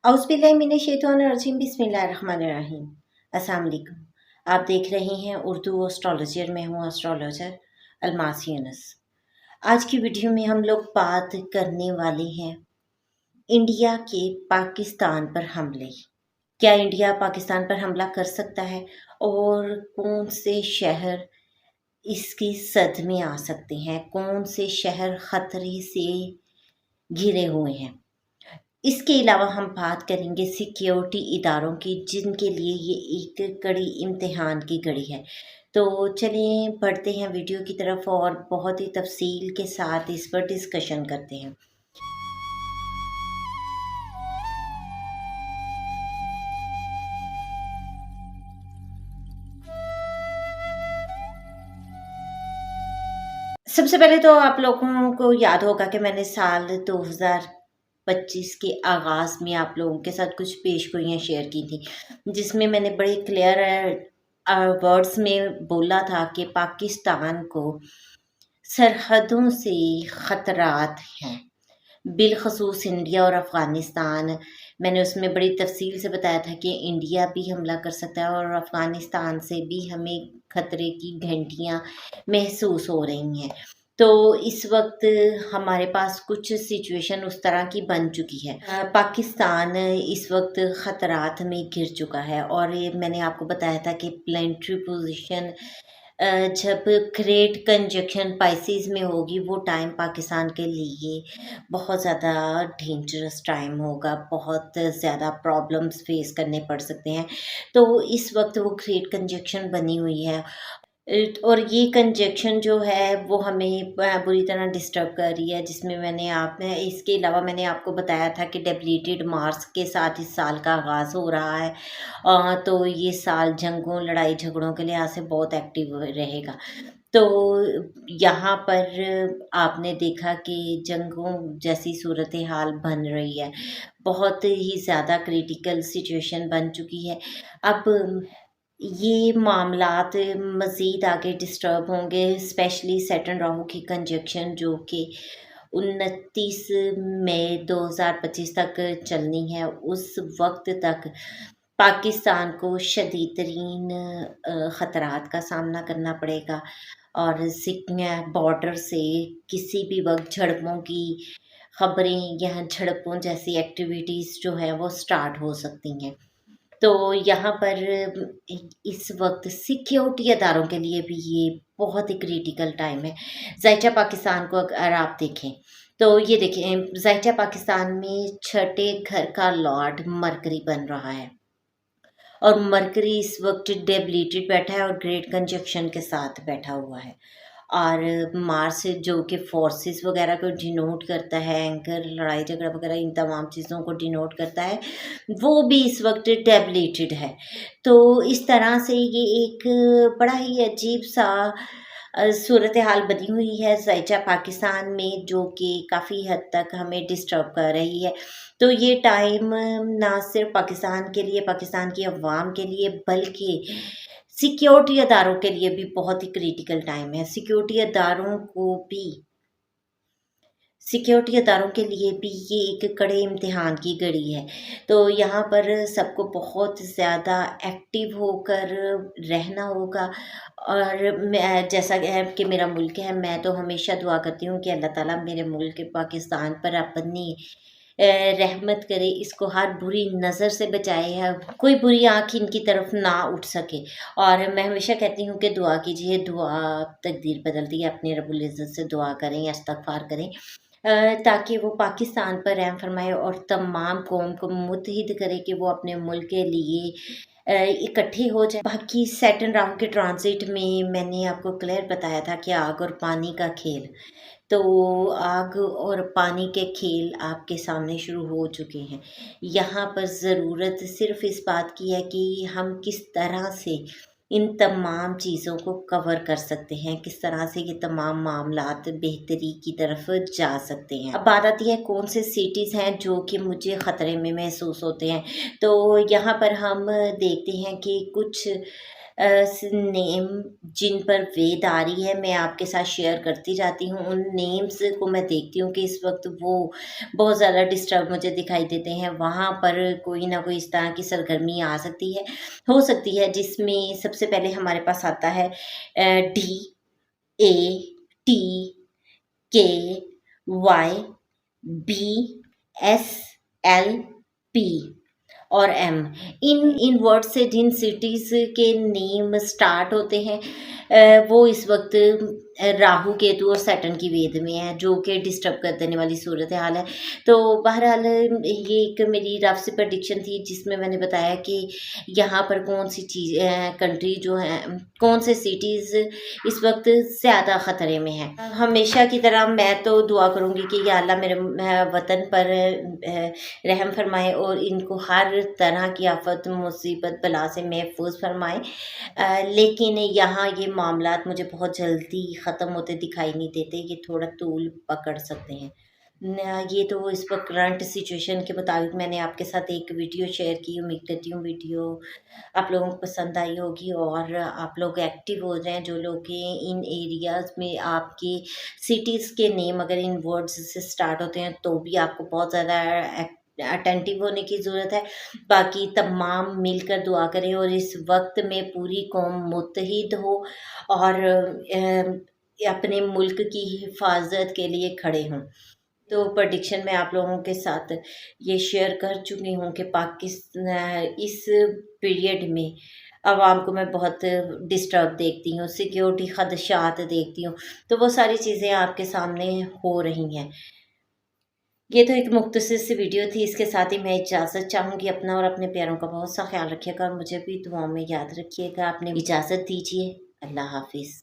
औज़ुबिल्लाहिमिनश्शैतानिर्रजीम बिस्मिल्लाहिर्रहमानिर्रहीम। अस्सलाम वालेकुम। आप देख रहे हैं उर्दू एस्ट्रोलॉजर। मैं हूँ एस्ट्रोलॉजर अलमास यूनुस। आज की वीडियो में हम लोग बात करने वाले हैं इंडिया के पाकिस्तान पर हमले। क्या इंडिया पाकिस्तान पर हमला कर सकता है और कौन से शहर इसकी जद में आ सकते हैं, कौन से शहर खतरे से घिरे हुए हैं। इसके अलावा हम बात करेंगे सिक्योरिटी इदारों की, जिनके लिए ये एक कड़ी इम्तिहान की घड़ी है। तो चलिए बढ़ते हैं वीडियो की तरफ और बहुत ही तफसील के साथ इस पर डिस्कशन करते हैं। सबसे पहले तो आप लोगों को याद होगा कि मैंने साल 2025 के आगाज़ में आप लोगों के साथ कुछ पेशगोइयाँ शेयर की थी, जिसमें मैंने बड़े क्लियर वर्ड्स में बोला था कि पाकिस्तान को सरहदों से ख़तरात हैं, बिलखसूस इंडिया और अफ़गानिस्तान। मैंने उसमें बड़ी तफसील से बताया था कि इंडिया भी हमला कर सकता है और अफ़गानिस्तान से भी हमें खतरे की घंटियाँ महसूस हो रही हैं। तो इस वक्त हमारे पास कुछ सिचुएशन उस तरह की बन चुकी है। पाकिस्तान इस वक्त ख़तरात में घिर चुका है और ये मैंने आपको बताया था कि प्लेनेटरी पोजीशन जब ग्रेट कंजक्शन पाइसेस में होगी, वो टाइम पाकिस्तान के लिए बहुत ज़्यादा डेंजरस टाइम होगा, बहुत ज़्यादा प्रॉब्लम्स फेस करने पड़ सकते हैं। तो इस वक्त वो ग्रेट कंजक्शन बनी हुई है और ये कंजक्शन जो है वो हमें बुरी तरह डिस्टर्ब कर रही है, जिसमें इसके अलावा मैंने आपको बताया था कि डेप्लीटेड मार्स के साथ इस साल का आगाज़ हो रहा है। तो ये साल जंगों, लड़ाई झगड़ों के लिहाज से बहुत एक्टिव रहेगा। तो यहाँ पर आपने देखा कि जंगों जैसी सूरत हाल बन रही है, बहुत ही ज़्यादा क्रिटिकल सिचुएशन बन चुकी है। अब ये मामलात मज़ीद आगे डिस्टर्ब होंगे, स्पेशली सैटर्न राहु की कंजक्शन जो कि 29 मई 2025 तक चलनी है। उस वक्त तक पाकिस्तान को शदीद तरीन ख़तरात का सामना करना पड़ेगा और बॉर्डर से किसी भी वक्त झड़पों की खबरें या झड़पों जैसी एक्टिविटीज़ जो है वो स्टार्ट हो सकती हैं। तो यहाँ पर इस वक्त सिक्योरिटी अदारों के लिए भी ये बहुत ही क्रिटिकल टाइम है। ज़ायचा पाकिस्तान को अगर आप देखें तो ये देखें, ज़ायचा पाकिस्तान में छठे घर का लॉर्ड मरकरी बन रहा है और मरकरी इस वक्त डेबिलिटेड बैठा है और ग्रेट कंजक्शन के साथ बैठा हुआ है। और मार्स जो कि फोर्सेस वगैरह को डिनोट करता है, एंकर, लड़ाई झगड़ा वगैरह इन तमाम चीज़ों को डिनोट करता है, वो भी इस वक्त डेबिलिटेड है। तो इस तरह से ये एक बड़ा ही अजीब सा सूरत हाल बनी हुई है ज़ायचा पाकिस्तान में, जो कि काफ़ी हद तक हमें डिस्टर्ब कर रही है। तो ये टाइम ना सिर्फ पाकिस्तान के लिए, पाकिस्तान की अवाम के लिए, बल्कि सिक्योरिटी अदारों के लिए भी बहुत ही क्रिटिकल टाइम है। सिक्योरिटी अदारों के लिए भी ये एक कड़े इम्तिहान की घड़ी है। तो यहाँ पर सबको बहुत ज़्यादा एक्टिव होकर रहना होगा। और मैं, जैसा कि मेरा मुल्क है, मैं तो हमेशा दुआ करती हूँ कि अल्लाह ताला मेरे मुल्क पाकिस्तान पर अपनी रहमत करे, इसको हर बुरी नज़र से बचाए, है कोई बुरी आँख इनकी तरफ ना उठ सके। और मैं हमेशा कहती हूँ कि दुआ कीजिए, दुआ तकदीर बदलती है। अपने रब्बुल इज़्ज़त से दुआ करें, इस्तग़फ़ार करें ताकि वो पाकिस्तान पर रहम फरमाए और तमाम कौम को मुत्तहिद करे कि वो अपने मुल्क के लिए इकट्ठे हो जाए। बाकी सैटर्न राहु के ट्रांजिट में मैंने आपको क्लियर बताया था कि आग और पानी का खेल। तो आग और पानी के खेल आपके सामने शुरू हो चुके हैं। यहाँ पर ज़रूरत सिर्फ़ इस बात की है कि हम किस तरह से इन तमाम चीज़ों को कवर कर सकते हैं, किस तरह से ये तमाम मामलात बेहतरी की तरफ जा सकते हैं। अब बात आती है कौन से सिटीज़ हैं जो कि मुझे ख़तरे में महसूस होते हैं। तो यहाँ पर हम देखते हैं कि कुछ نیم جن پر وید آ رہی ہے میں آپ کے ساتھ شیئر کرتی جاتی ہوں. ان نیمز کو میں دیکھتی ہوں کہ اس وقت وہ بہت زیادہ ڈسٹرب مجھے دکھائی دیتے ہیں. وہاں پر کوئی نہ کوئی اس طرح کی سرگرمی آ سکتی ہے، ہو سکتی ہے، جس میں سب سے پہلے ہمارے پاس آتا ہے DATKY BSLP اور ایم. ان ورڈ سے جن سٹیز کے نیم سٹارٹ ہوتے ہیں وہ اس وقت راہو کیتو اور سیٹن کی وید میں ہے، جو کہ ڈسٹرب کر دینے والی صورت حال ہے. تو بہرحال یہ ایک میری رف سی پریڈکشن تھی جس میں نے بتایا کہ یہاں پر کون سی چیز کنٹری جو ہے، کون سے سٹیز اس وقت زیادہ خطرے میں ہیں. ہمیشہ کی طرح میں تو دعا کروں گی کہ یا اللہ میرے وطن پر رحم فرمائے اور ان کو ہر طرح کی آفت مصیبت بلا سے محفوظ فرمائے. لیکن یہاں یہ معاملات مجھے بہت جلدی ختم ہوتے دکھائی نہیں دیتے، یہ تھوڑا طول پکڑ سکتے ہیں. یہ تو اس وقت کرنٹ سچویشن کے مطابق میں نے آپ کے ساتھ ایک ویڈیو شیئر کی. امید کرتی ہوں ویڈیو آپ لوگوں کو پسند آئی ہوگی اور آپ لوگ ایکٹیو ہو جائیں. جو لوگ ان ایریاز میں آپ کی سٹیز کے نیم اگر ان ورڈز سے سٹارٹ ہوتے ہیں تو بھی آپ کو بہت زیادہ اٹینٹیو ہونے کی ضرورت ہے. باقی تمام مل کر دعا کریں اور اس وقت میں پوری قوم متحد ہو اور اپنے ملک کی حفاظت کے لیے کھڑے ہوں. تو پرڈکشن میں آپ لوگوں کے ساتھ یہ شیئر کر چکی ہوں کہ پاکستان اس پیریڈ میں عوام کو میں بہت ڈسٹرب دیکھتی ہوں، سیکیورٹی خدشات دیکھتی ہوں. تو وہ ساری چیزیں آپ کے سامنے ہو رہی ہیں. یہ تو ایک مختصر سی ویڈیو تھی، اس کے ساتھ ہی میں اجازت چاہوں گی. اپنا اور اپنے پیاروں کا بہت سا خیال رکھیے گا اور مجھے بھی دعاؤں میں یاد رکھیے گا. آپ نے اجازت دیجیے. اللہ حافظ.